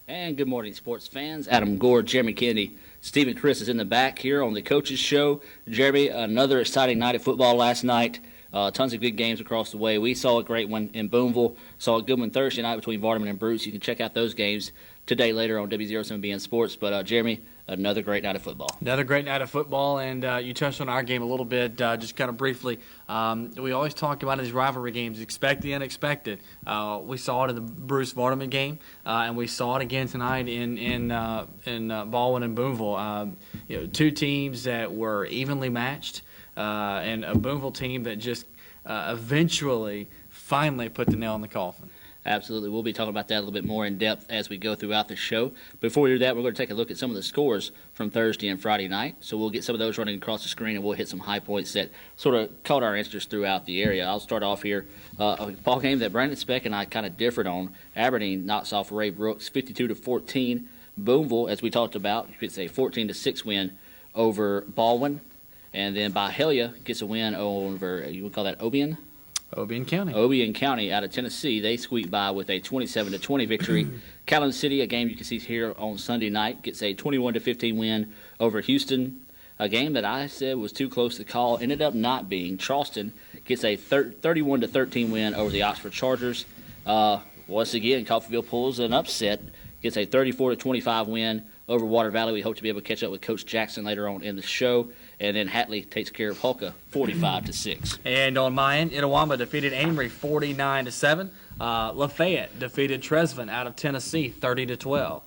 And good morning, sports fans. Adam Gore, Jeremy Kennedy, Stephen Chris is in the back here on the Coaches Show. Jeremy, another exciting night of football last night. Tons of good games across the way. We saw a great one in Boonville. Saw a good one Thursday night between Vardaman and Bruce. You can check out those games today later on W07BN Sports. But, Jeremy, another great night of football. Another great night of football, and you touched on our game a little bit, just kind of briefly. We always talk about these rivalry games, expect the unexpected. We saw it in the Bruce Vardaman game, and we saw it again tonight in Baldwin and Boonville. Two teams that were evenly matched, and a Boonville team that just eventually, finally put the nail in the coffin. Absolutely. We'll be talking about that a little bit more in depth as we go throughout the show. Before we do that, we're going to take a look at some of the scores from Thursday and Friday night. So we'll get some of those running across the screen, and we'll hit some high points that sort of caught our interest throughout the area. I'll start off here. A ball game that Brandon Speck and I kind of differed on. Aberdeen knocks off Ray Brooks 52-14. Boonville, as we talked about, it's a 14-6 win over Baldwin. And then Byhalia gets a win over, you would call that Obion? Obion County. Obion County out of Tennessee. They squeaked by with a 27-20 victory. Calhoun City, a game you can see here on Sunday night, gets a 21-15 win over Houston. A game that I said was too close to call ended up not being. Charleston gets a 31-13 win over the Oxford Chargers. Once again, Coffeyville pulls an upset, gets a 34-25 win over Water Valley. We hope to be able to catch up with Coach Jackson later on in the show. And then Hatley takes care of Holka 45-6. And on my end, Itawamba defeated Amory 49-7. Lafayette defeated Tresvant out of Tennessee 30-12.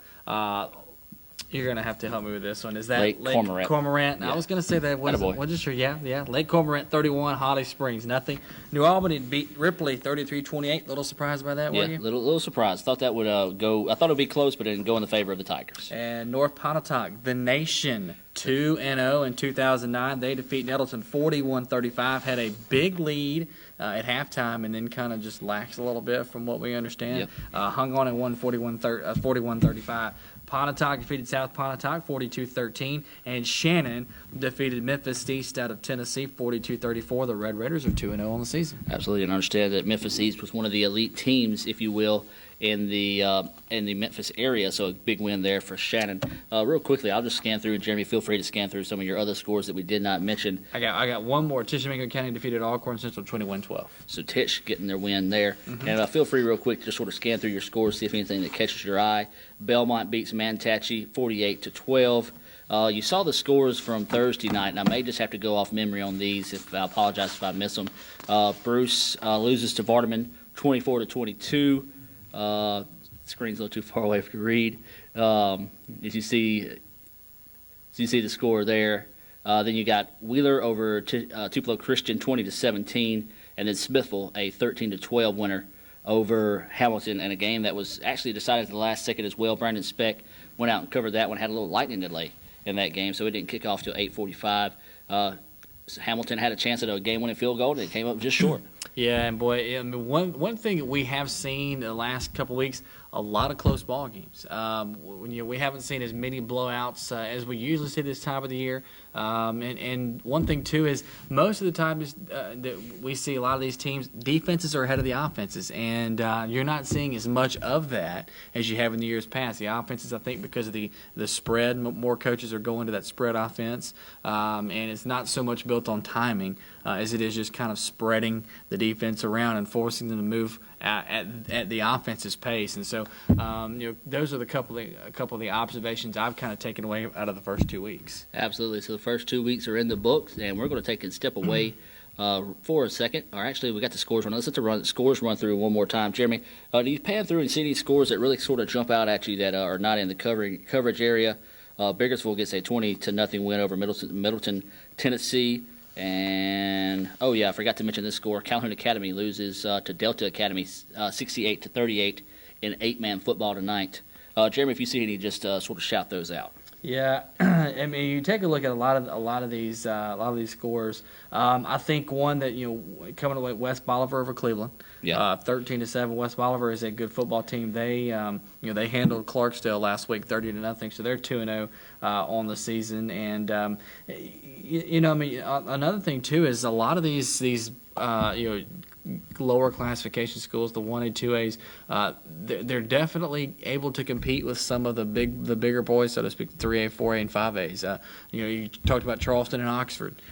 You're going to have to help me with this one. Is that Lake Cormorant? Yeah. I was going to say that. Wasn't sure. Yeah. Lake Cormorant 31, Holly Springs nothing. New Albany beat Ripley 33-28. Little surprised by that, were you? Little surprised. Thought that would go. I thought it would be close, but it didn't go in the favor of the Tigers. And North Pontotoc, the Nation 2-0 in 2009. They defeat Nettleton 41-35. Had a big lead at halftime, and then kind of just laxed a little bit from what we understand. Yep. Hung on and won 41-35. Pontotoc defeated South Pontotoc 42-13, and Shannon defeated Memphis East out of Tennessee 42-34. The Red Raiders are 2-0 on the season. Absolutely, and understand that Memphis East was one of the elite teams, if you will, in the Memphis area, so a big win there for Shannon. Real quickly, I'll just scan through, and Jeremy, feel free to scan through some of your other scores that we did not mention. I got one more. Tishomingo County defeated Alcorn Central 21-12. So Tish getting their win there. And feel free real quick to just sort of scan through your scores, see if anything that catches your eye. Belmont beats Manatachee 48-12. You saw the scores from Thursday night, and I may just have to go off memory on these. I apologize if I miss them. Bruce loses to Vardaman 24-22. Screen's a little too far away to read. As you see the score there. Then you got Wheeler over Tupelo Christian 20-17, and then Smithville a 13-12 winner over Hamilton, and a game that was actually decided at the last second as well. Brandon Speck went out and covered that one. Had a little lightning delay in that game, so it didn't kick off till 8:45. Hamilton had a chance at a game-winning field goal, and it came up just short. Yeah, and boy, one thing that we have seen the last couple of weeks, a lot of close ball games. We haven't seen as many blowouts as we usually see this time of the year. And one thing too is most of the time that we see a lot of these teams, defenses are ahead of the offenses, and you're not seeing as much of that as you have in the years past. The offenses, I think, because of the spread, more coaches are going to that spread offense, and it's not so much built on timing as it is just kind of spreading the defense around and forcing them to move at the offense's pace. And so, those are a couple of the observations I've kind of taken away out of the first 2 weeks. Absolutely. So the first 2 weeks are in the books, and we're going to take a step away for a second. Or actually, we got the scores run. Let's let the scores run through one more time. Jeremy, do you pan through and see any scores that really sort of jump out at you that are not in the coverage area? Biggersville gets a 20-0 win over Middleton, Tennessee. And, I forgot to mention this score. Calhoun Academy loses to Delta Academy 68-38 in 8-man football tonight. Jeremy, if you see any, just sort of shout those out. Yeah, I mean, you take a look at a lot of these scores. I think one that coming away, West Bolivar over Cleveland. Yeah. 13-7. West Bolivar is a good football team. They they handled Clarksdale last week 30-0, so they're 2-0 on the season. And another thing too is a lot of these lower classification schools, the 1A, 2As, they're definitely able to compete with some of the bigger boys, so to speak, 3A, 4A, and 5As. You talked about Charleston and Oxford,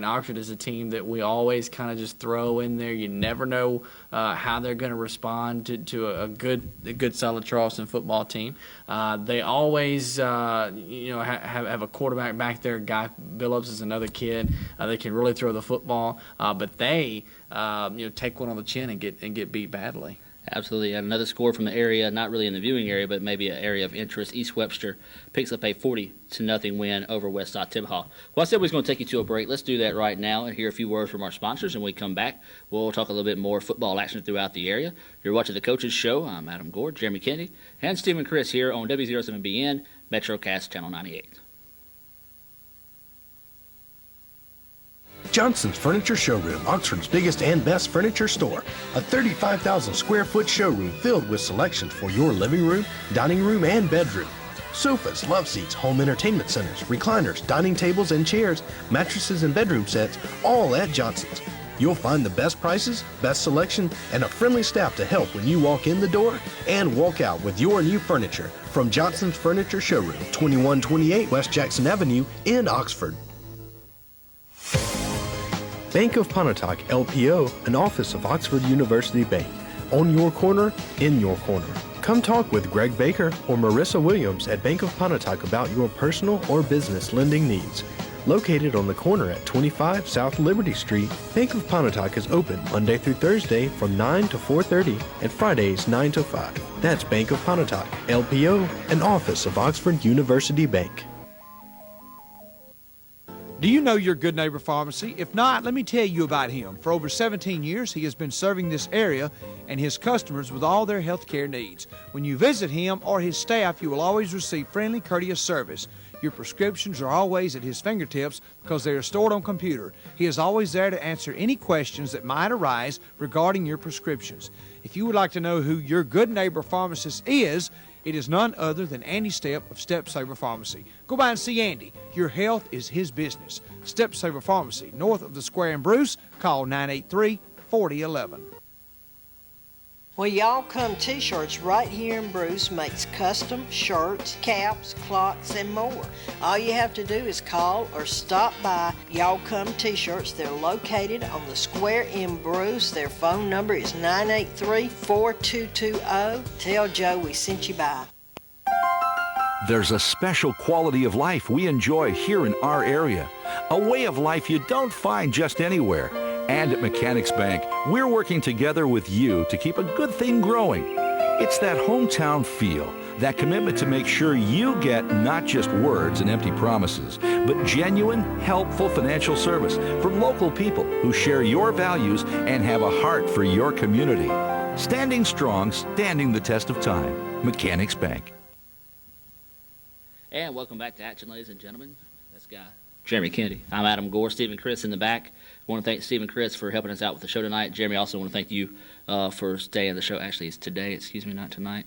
Oxford is a team that we always kind of just throw in there. You never know how they're going to respond to a good solid Charleston football team. They always have a quarterback back there. Guy Billups is another kid. They can really throw the football, but they take one on the chin and get beat badly. Absolutely. And another score from the area, not really in the viewing area, but maybe an area of interest. East Webster picks up a 40-0 win over Westside Tibahaw. Well, I said we was going to take you to a break. Let's do that right now and hear a few words from our sponsors. And when we come back, we'll talk a little bit more football action throughout the area. You're watching The Coaches Show. I'm Adam Gore, Jeremy Kennedy, and Stephen Chris here on W07BN, MetroCast Channel 98. Johnson's Furniture Showroom, Oxford's biggest and best furniture store. A 35,000 square foot showroom filled with selections for your living room, dining room, and bedroom. Sofas, love seats, home entertainment centers, recliners, dining tables and chairs, mattresses and bedroom sets, all at Johnson's. You'll find the best prices, best selection, and a friendly staff to help when you walk in the door and walk out with your new furniture from Johnson's Furniture Showroom, 2128 West Jackson Avenue in Oxford. Bank of Pontotoc, LPO, an office of Oxford University Bank. On your corner, in your corner. Come talk with Greg Baker or Marissa Williams at Bank of Pontotoc about your personal or business lending needs. Located on the corner at 25 South Liberty Street, Bank of Pontotoc is open Monday through Thursday from 9 to 4:30 and Fridays 9 to 5. That's Bank of Pontotoc, LPO, an office of Oxford University Bank. Do you know your Good Neighbor Pharmacy? If not, let me tell you about him. For over 17 years, he has been serving this area and his customers with all their health care needs. When you visit him or his staff, you will always receive friendly, courteous service. Your prescriptions are always at his fingertips because they are stored on computer. He is always there to answer any questions that might arise regarding your prescriptions. If you would like to know who your Good Neighbor Pharmacist is, it is none other than Andy Stepp of Step Saver Pharmacy. Go by and see Andy. Your health is his business. Step Saver Pharmacy, north of the square in Bruce. Call 983-4011. Well, Y'all Come T-shirts right here in Bruce makes custom shirts, caps, clocks, and more. All you have to do is call or stop by Y'all Come T-shirts. They're located on the square in Bruce. Their phone number is 983-4220. Tell Joe we sent you by. There's a special quality of life we enjoy here in our area. A way of life you don't find just anywhere. And at Mechanics Bank, we're working together with you to keep a good thing growing. It's that hometown feel, that commitment to make sure you get not just words and empty promises, but genuine, helpful financial service from local people who share your values and have a heart for your community. Standing strong, standing the test of time. Mechanics Bank. And welcome back to action, ladies and gentlemen. This guy, Jeremy Kennedy. I'm Adam Gore. Stephen Chris in the back. I want to thank Stephen Chris for helping us out with the show tonight. Jeremy, also want to thank you for staying the show. Actually, it's today. Not tonight.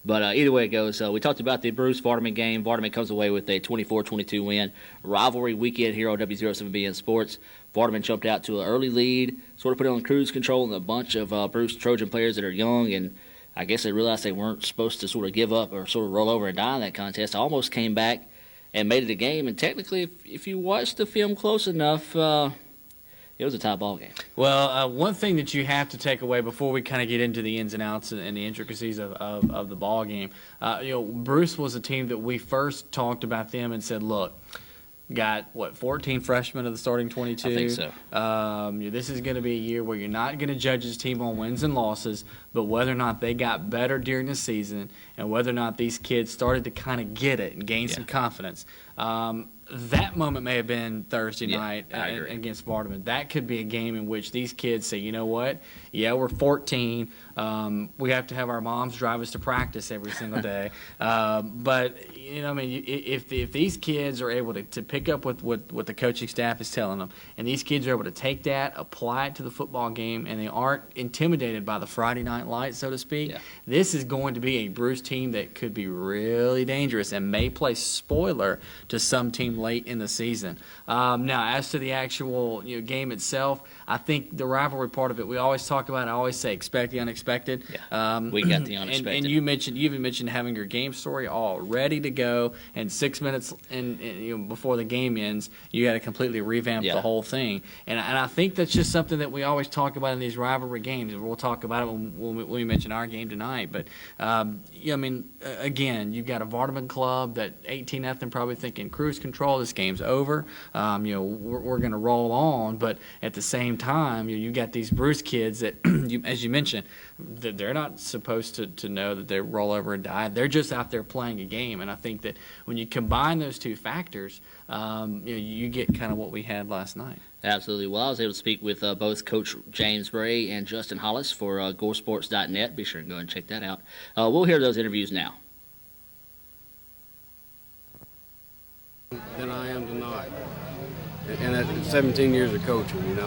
But either way it goes, we talked about the Bruce-Vardaman game. Vardaman comes away with a 24-22 win. Rivalry weekend here on W07BN Sports. Vardaman jumped out to an early lead, sort of put it on cruise control, and a bunch of Bruce Trojan players that are young, and I guess they realized they weren't supposed to sort of give up or sort of roll over and die in that contest. Almost came back and made it a game. And technically, if you watch the film close enough, it was a tie ball game. Well, one thing that you have to take away before we kind of get into the ins and outs and the intricacies of the ball game, Bruce was a team that we first talked about them and said, look, got 14 freshmen of the starting 22. I think so. This is going to be a year where you're not going to judge this team on wins and losses, but whether or not they got better during the season and whether or not these kids started to kind of get it and gain some confidence. That moment may have been Thursday night against Vardaman. That could be a game in which these kids say, you know what? Yeah, we're 14. We have to have our moms drive us to practice every single day. But, if these kids are able to pick up what the coaching staff is telling them, and these kids are able to take that, apply it to the football game, and they aren't intimidated by the Friday night light, so to speak, this is going to be a Bruce team that could be really dangerous and may play spoiler to some teams game late in the season. Now, as to the actual game itself, I think the rivalry part of it, we always talk about. I always say expect the unexpected. Yeah, we got the unexpected. And you even mentioned having your game story all ready to go, and 6 minutes before the game ends, you got to completely revamp the whole thing. And I think that's just something that we always talk about in these rivalry games. We'll talk about it when we mention our game tonight. But again, you've got a Vardaman club that 18-0 probably thinking cruise control. This game's over. We're going to roll on. But at the same time, you got these Bruce kids that, as you mentioned, that they're not supposed to know that they roll over and die. They're just out there playing a game. And I think that when you combine those two factors, you get kind of what we had last night. Absolutely. Well, I was able to speak with both Coach James Bray and Justin Hollis for GoreSports.net. Be sure to go and check that out. We'll hear those interviews now. Than I am tonight. And at 17 years of coaching,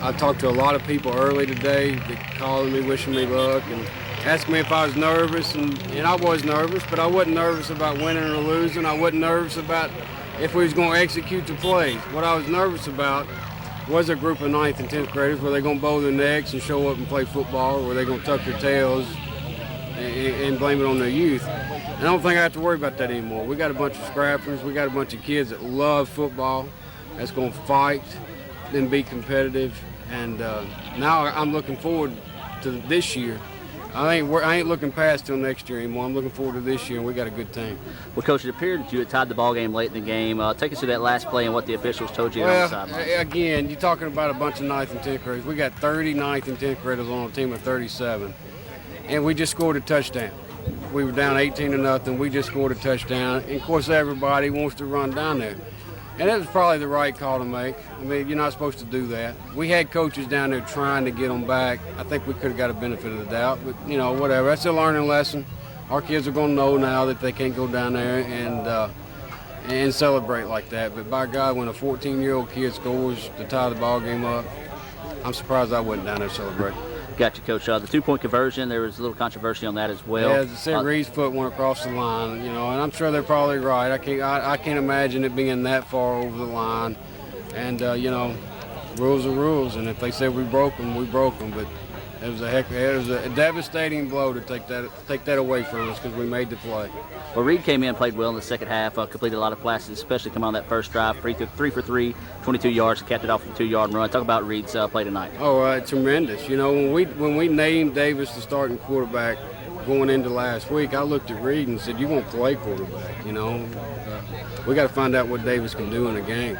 I talked to a lot of people early today that calling me, wishing me luck, and asking me if I was nervous, and I was nervous, but I wasn't nervous about winning or losing. I wasn't nervous about if we was going to execute the plays. What I was nervous about was a group of 9th and 10th graders. Were they going to bow their necks and show up and play football, or were they going to tuck their tails and blame it on their youth? I don't think I have to worry about that anymore. We got a bunch of scrappers. We got a bunch of kids that love football, that's going to fight and be competitive. And now I'm looking forward to this year. I ain't looking past till next year anymore. I'm looking forward to this year, and we got a good team. Well, Coach, it appeared that you had tied the ball game late in the game. Take us through that last play and what the officials told you on the sideline. Again, you're talking about a bunch of 9th and 10th graders. We got 30 9th and 10th graders on a team of 37, and we just scored a touchdown. We were down 18-0. We just scored a touchdown. And, of course, everybody wants to run down there. And that was probably the right call to make. I mean, you're not supposed to do that. We had coaches down there trying to get them back. I think we could have got a benefit of the doubt, but, whatever. That's a learning lesson. Our kids are going to know now that they can't go down there and celebrate like that. But, by God, when a 14-year-old kid scores to tie the ball game up, I'm surprised I wasn't down there celebrating. Gotcha, Coach. The 2-point conversion, there was a little controversy on that as well. Yeah, as I said, Reed's foot went across the line, and I'm sure they're probably right. I can't imagine it being that far over the line. And, rules are rules, and if they said we broke them, we broke them. But it was a devastating blow to take that away from us because we made the play. Well, Reed came in, played well in the second half, completed a lot of passes, especially coming on that first drive, 3 for 3, 22 yards, capped it off with a 2-yard run. Talk about Reed's play tonight. Oh, tremendous. When we named Davis the starting quarterback going into last week, I looked at Reed and said, "You won't play quarterback, we got to find out what Davis can do in a game."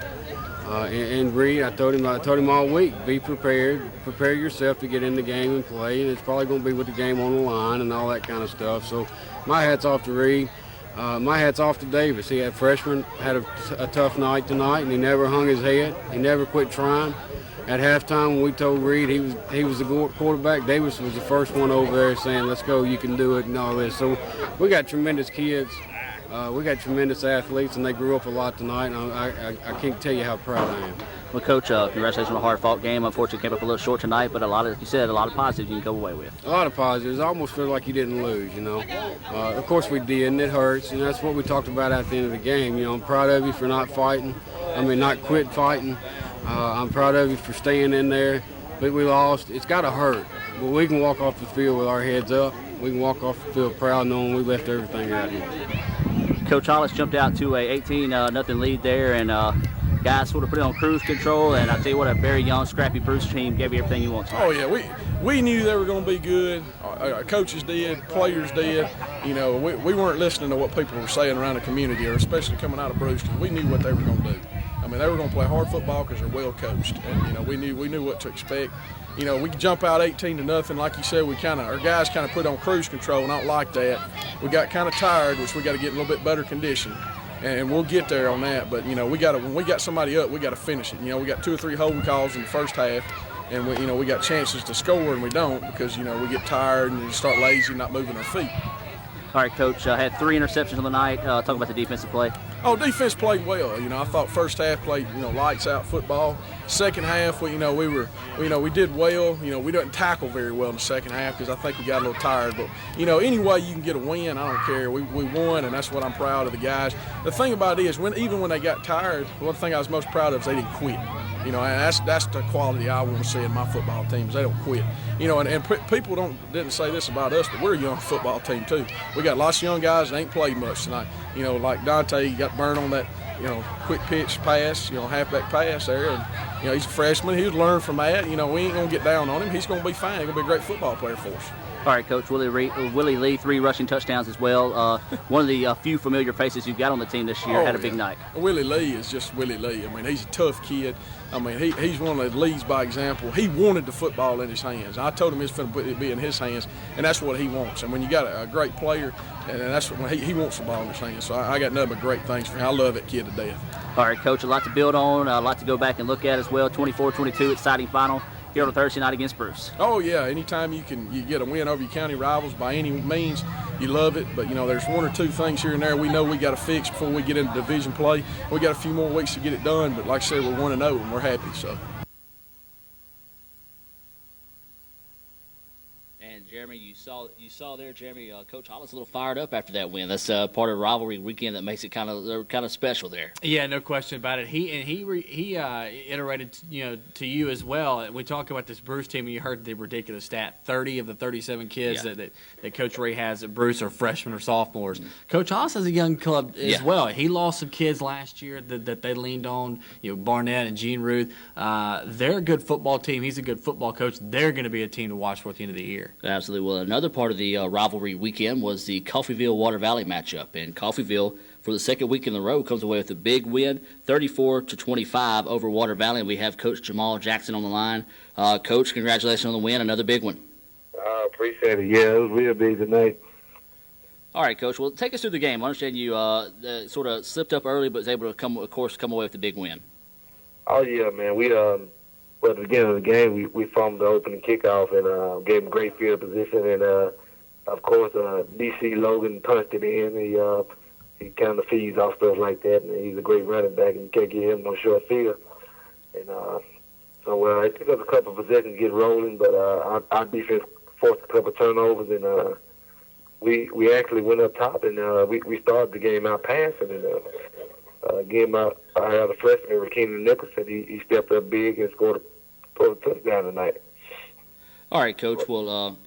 And Reed, I told him all week, be prepared, prepare yourself to get in the game and play, and it's probably going to be with the game on the line and all that kind of stuff. So my hat's off to Reed. My hat's off to Davis. He had a tough night tonight, and he never hung his head. He never quit trying. At halftime, when we told Reed he was the quarterback, Davis was the first one over there saying, "Let's go, you can do it," and all this. So we got tremendous kids. We got tremendous athletes, and they grew up a lot tonight, and I can't tell you how proud I am. Well, Coach, congratulations on a hard-fought game. Unfortunately, came up a little short tonight, but like you said, a lot of positives you can go away with. A lot of positives. I almost feel like you didn't lose, Of course we did, and it hurts, and that's what we talked about at the end of the game. I'm proud of you for not quit fighting. I'm proud of you for staying in there, but we lost. It's got to hurt, but we can walk off the field with our heads up. We can walk off the field proud knowing we left everything out here. Coach Hollis jumped out to a 18-0 lead there, and guys sort of put it on cruise control. And I tell you what, a very young, scrappy Bruce team gave you everything you want. Oh yeah, we knew they were going to be good. Our coaches did, players did. We weren't listening to what people were saying around the community, or especially coming out of Bruce, because we knew what they were going to do. I mean, they were going to play hard football because they're well coached, and we knew what to expect. We could jump out 18-0, like you said. Our guys kind of put on cruise control, and I don't like that. We got kind of tired, which we got to get in a little bit better condition, and we'll get there on that. But when we got somebody up, we got to finish it. We got 2 or 3 holding calls in the first half, and we got chances to score, and we don't because we get tired and we start lazy, not moving our feet. All right, Coach, had 3 interceptions on the night. Talk about the defensive play. Oh, defense played well. I thought first half played, lights out football. Second half, we did well. We didn't tackle very well in the second half because I think we got a little tired. But, any way you can get a win, I don't care. We won, and that's what I'm proud of the guys. The thing about it is, even when they got tired, one thing I was most proud of is they didn't quit. And that's the quality I want to see in my football team is they don't quit. And people didn't say this about us, but we're a young football team too. We got lots of young guys that ain't played much tonight. Like Dante, he got burned on that, quick pitch pass, halfback pass there, and he's a freshman. He was learning from that. We ain't gonna get down on him. He's gonna be fine. He's gonna be a great football player for us. All right, Coach. Willie Lee, 3 rushing touchdowns as well. One of the few familiar faces you've got on the team this year, had a big night. Willie Lee is just Willie Lee. He's a tough kid. He's one that leads by example. He wanted the football in his hands. I told him it's going to be in his hands, and that's what he wants. And when you got a great player, and that's when he wants the ball in his hands. So I got nothing but great things for him. I love that kid to death. All right, Coach, a lot to build on, a lot to go back and look at as well. 24-22, exciting final here on a Thursday night against Bruce. Oh, yeah. Anytime you get a win over your county rivals by any means, you love it. But, there's 1 or 2 things here and there we know we got to fix before we get into division play. We got a few more weeks to get it done. But like I said, we're 1-0 and we're happy. So. And Jeremy, you saw there, Jeremy, Coach Hollis a little fired up after that win. That's part of the rivalry weekend that makes it kind of special there. Yeah, no question about it. He iterated, to you as well. We talk about this Bruce team, and you heard the ridiculous stat: 30 of the 37 kids that Coach Ray has at Bruce are freshmen or sophomores. Coach Hollis has a young club as well. He lost some kids last year that they leaned on. Barnett and Gene Ruth. They're a good football team. He's a good football coach. They're going to be a team to watch for at the end of the year. Absolutely. Well, another part of the rivalry weekend was the Coffeyville-Water Valley matchup. And Coffeyville, for the second week in a row, comes away with a big win, 34-25 over Water Valley. And we have Coach Jamal Jackson on the line. Coach, congratulations on the win. Another big one. I appreciate it. Yeah, it was real big tonight. All right, Coach. Well, take us through the game. I understand you sort of slipped up early, but was able to come away with a big win. Oh, yeah, man. We at the beginning of the game, we formed the opening kickoff and gave him great field position. And, of course, D.C. Logan punched it in. He kind of feeds off stuff like that, and he's a great running back, and you can't get him no short field. And so it took us a couple of possessions to get rolling, but our defense forced a couple of turnovers, and we actually went up top, and we started the game out passing. And I had a freshman, Rakina Nicholson. He stepped up big and scored a touchdown tonight. All right, Coach. Well,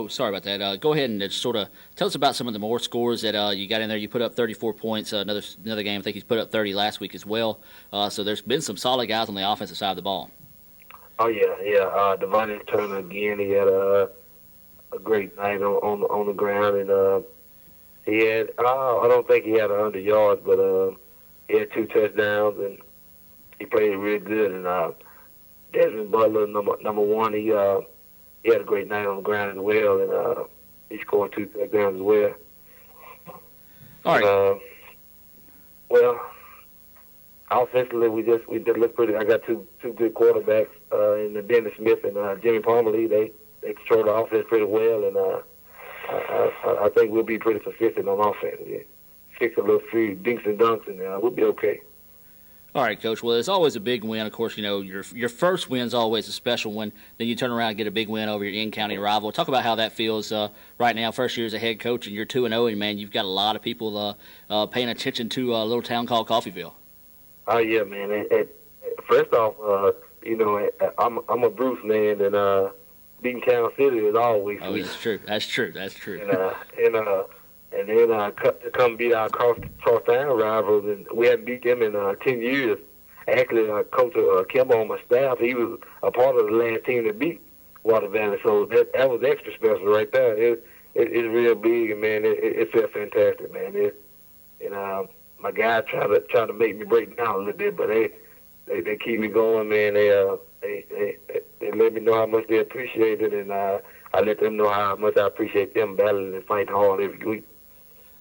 sorry about that. Go ahead and just sort of tell us about some of the more scores that you got in there. You put up 34 points. Another game, I think he's put up 30 last week as well. So there's been some solid guys on the offensive side of the ball. Oh, yeah. Devon Turner again. He had a great night on the ground, and he had I don't think he had 100 yards, but he had 2 touchdowns, and he played really good. And Desmond Butler, number 1, he had a great night on the ground as well, and he scored 2 touchdowns as well. All right. Well, offensively, we just look pretty. I got two good quarterbacks in the Dennis Smith and Jimmy Parmalee. They control the offense pretty well, and I think we'll be pretty consistent on offense. Yeah. Fix a little few dinks and dunks, and we'll be okay. All right, Coach. Well, it's always a big win. Of course, your first win's always a special one. Then you turn around and get a big win over your in-county rival. Talk about how that feels right now. First year as a head coach, and you're 2-0, and man, you've got a lot of people paying attention to a little town called Coffeyville. Oh yeah, man. First off, I'm a Bruce man, and beating Town City is always sweet. That's true. That's true. And then to come beat our cross-town rivals, and we hadn't beat them in 10 years. Actually, Coach Kimber on my staff, he was a part of the last team that beat Water Valley, so that was extra special right there. It's real big, and man, it felt fantastic, man. My guys try to make me break down a little bit, but they keep me going, man. They let me know how much they appreciate it, and I let them know how much I appreciate them battling and fighting hard every week.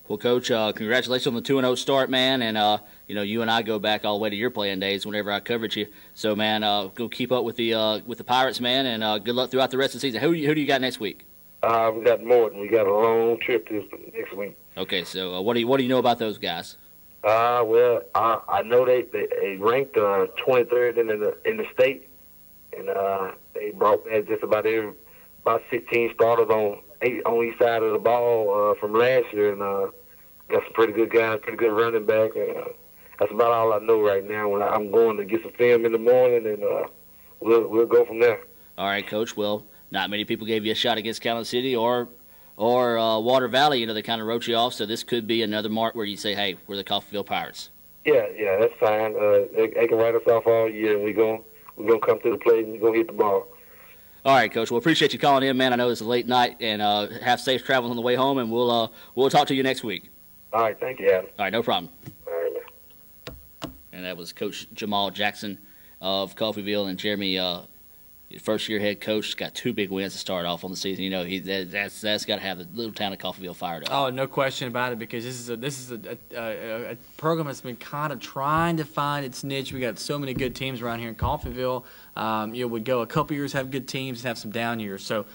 Well, Coach, congratulations on the 2-0 start, man. And, you and I go back all the way to your playing days whenever I covered you. So, man, go keep up with the Pirates, man, and good luck throughout the rest of the season. Who do you got next week? We got Morton. We got a long trip this next week. Okay, so what do you know about those guys? Well, I know they ranked 23rd in the state, and they brought back just about 16 starters on each side of the ball from last year, and got some pretty good guys, pretty good running back. That's about all I know right now. When I'm going to get some film in the morning, and we'll go from there. All right, Coach. Well, not many people gave you a shot against Kansas City or Water Valley. You know, they kind of wrote you off, so this could be another mark where you say, hey, we're the Coffeyville Pirates. Yeah, that's fine. They can write us off all year, and we're gonna come to the plate and we're gonna hit the ball. All right, Coach. Well, appreciate you calling in, man. I know it's a late night, and have safe travels on the way home, and we'll talk to you next week. All right, thank you, Adam. All right, no problem. All right, man. And that was Coach Jamal Jackson of Coffeyville, and Jeremy, first-year head coach, got 2 big wins to start off on the season. You know, that's got to have the little town of Coffeyville fired up. Oh, no question about it, because this is a program that's been kind of trying to find its niche. We got so many good teams around here in Coffeyville. Would go a couple years, have good teams, and have some down years. So,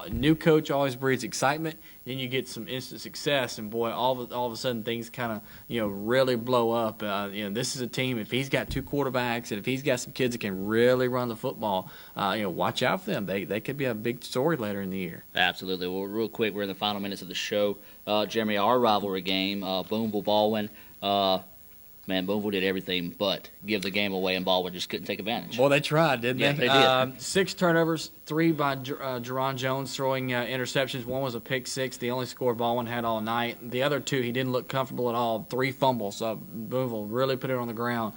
new coach always breeds excitement. Then you get some instant success, and boy, all of a sudden things kind of really blow up. This is a team. If he's got 2 quarterbacks, and if he's got some kids that can really run the football, watch out for them. They could be a big story later in the year. Absolutely. Well, real quick, we're in the final minutes of the show. Jeremy, our rivalry game, Boonville Baldwin. Man, Boonville did everything but give the game away, and Baldwin just couldn't take advantage. Well, they tried, didn't Yeah, they? they did. 6 turnovers, 3 by Jerron Jones throwing interceptions. 1 was a pick 6, the only score Baldwin had all night. The other 2, he didn't look comfortable at all. 3 fumbles. Boonville really put it on the ground.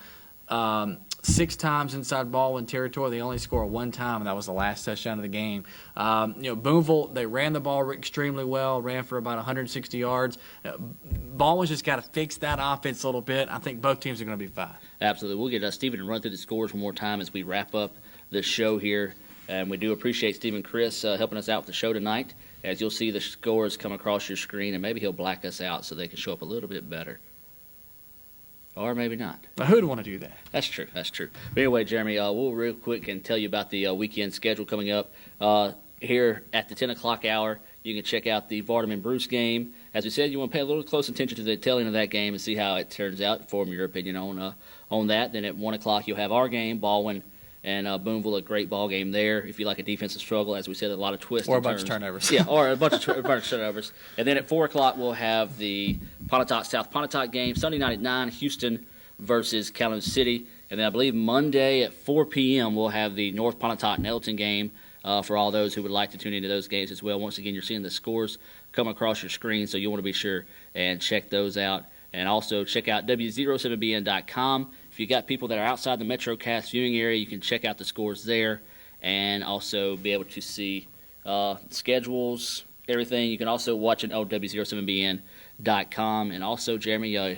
6 times inside Baldwin territory. They only scored 1 time, and that was the last touchdown of the game. Boonville, they ran the ball extremely well, ran for about 160 yards. Baldwin's just got to fix that offense a little bit. I think both teams are going to be fine. Absolutely. We'll get Stephen to run through the scores one more time as we wrap up the show here. And we do appreciate Stephen Chris helping us out with the show tonight. As you'll see the scores come across your screen, and maybe he'll black us out so they can show up a little bit better. Or maybe not. Now, who'd want to do that? That's true. But anyway, Jeremy, we'll real quick and tell you about the weekend schedule coming up. Here at the 10 o'clock hour, you can check out the Vardaman Bruce game. As we said, you want to pay a little close attention to the telling of that game and see how it turns out, form your opinion on that. Then at 1 o'clock, you'll have our game, Baldwin and Boonville, a great ball game there. If you like a defensive struggle, as we said, a lot of twists Or a and bunch turns. of turnovers. Yeah, or a bunch of turnovers. And then at 4 o'clock, we'll have the South Pontotoc game. Sunday night at 9, Houston versus Kalamazoo City. And then I believe Monday at 4 p.m. we'll have the North Pontotoc and Elton game for all those who would like to tune into those games as well. Once again, you're seeing the scores come across your screen, so you want to be sure and check those out. And also check out W07BN.com. If you got people that are outside the MetroCast viewing area, you can check out the scores there and also be able to see schedules, everything. You can also watch it on W07BN.com. And also, Jeremy,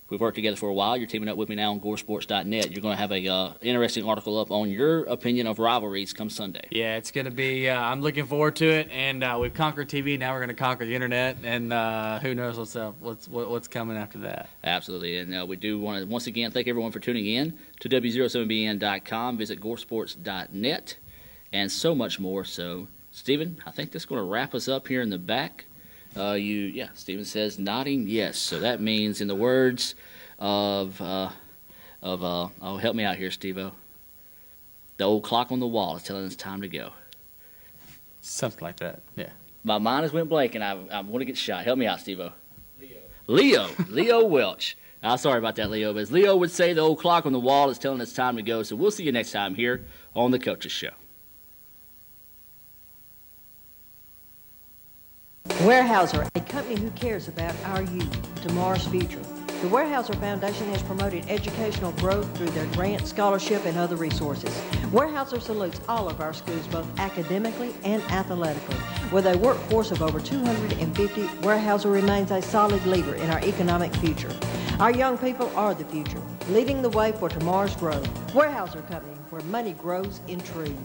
we've worked together for a while. You're teaming up with me now on GoreSports.net. You're going to have a interesting article up on your opinion of rivalries come Sunday. Yeah, it's going to be. I'm looking forward to it. And we've conquered TV. Now we're going to conquer the internet. And who knows what's coming after that. Absolutely. And we do want to once again thank everyone for tuning in to W07BN.com. Visit GoreSports.net and so much more. So, Stephen, I think that's going to wrap us up here in the back. Stephen says nodding yes. So that means in the words of help me out here, Steve-O. The old clock on the wall is telling us time to go. Something like that, yeah. My mind has went blank and I want to get shot. Help me out, Steve-O. Leo Welch. Sorry about that, Leo. But as Leo would say, the old clock on the wall is telling us time to go. So we'll see you next time here on The Coaches Show. Weyerhaeuser, a company who cares about our youth, tomorrow's future. The Weyerhaeuser Foundation has promoted educational growth through their grant, scholarship, and other resources. Weyerhaeuser salutes all of our schools, both academically and athletically. With a workforce of over 250, Weyerhaeuser remains a solid leader in our economic future. Our young people are the future, leading the way for tomorrow's growth. Weyerhaeuser Company, where money grows in trees.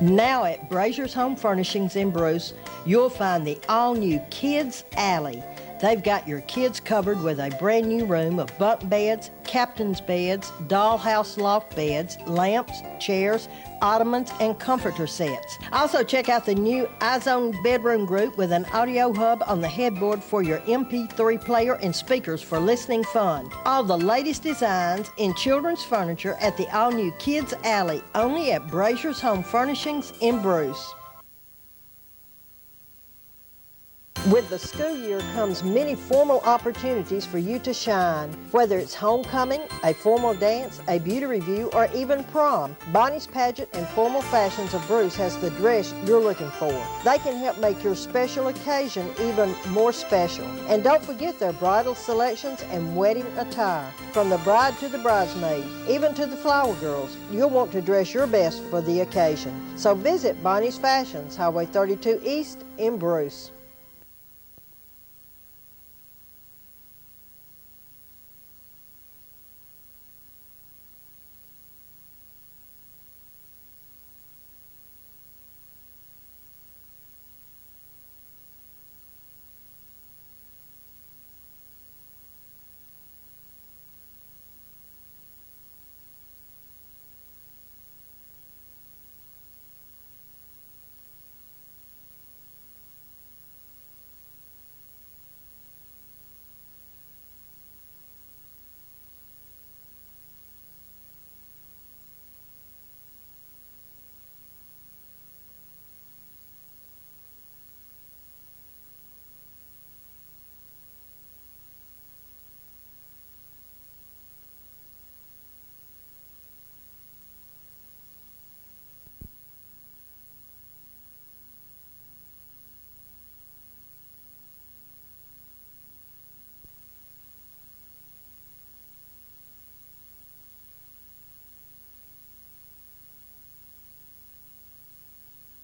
Now at Brazier's Home Furnishings in Bruce, you'll find the all-new Kids Alley. They've got your kids covered with a brand new room of bunk beds, captain's beds, dollhouse loft beds, lamps, chairs, ottomans, and comforter sets. Also check out the new iZone bedroom group with an audio hub on the headboard for your MP3 player and speakers for listening fun. All the latest designs in children's furniture at the all-new Kids Alley, only at Brazier's Home Furnishings in Bruce. With the school year comes many formal opportunities for you to shine. Whether it's homecoming, a formal dance, a beauty review, or even prom, Bonnie's Pageant and Formal Fashions of Bruce has the dress you're looking for. They can help make your special occasion even more special. And don't forget their bridal selections and wedding attire. From the bride to the bridesmaid, even to the flower girls, you'll want to dress your best for the occasion. So visit Bonnie's Fashions, Highway 32 East in Bruce.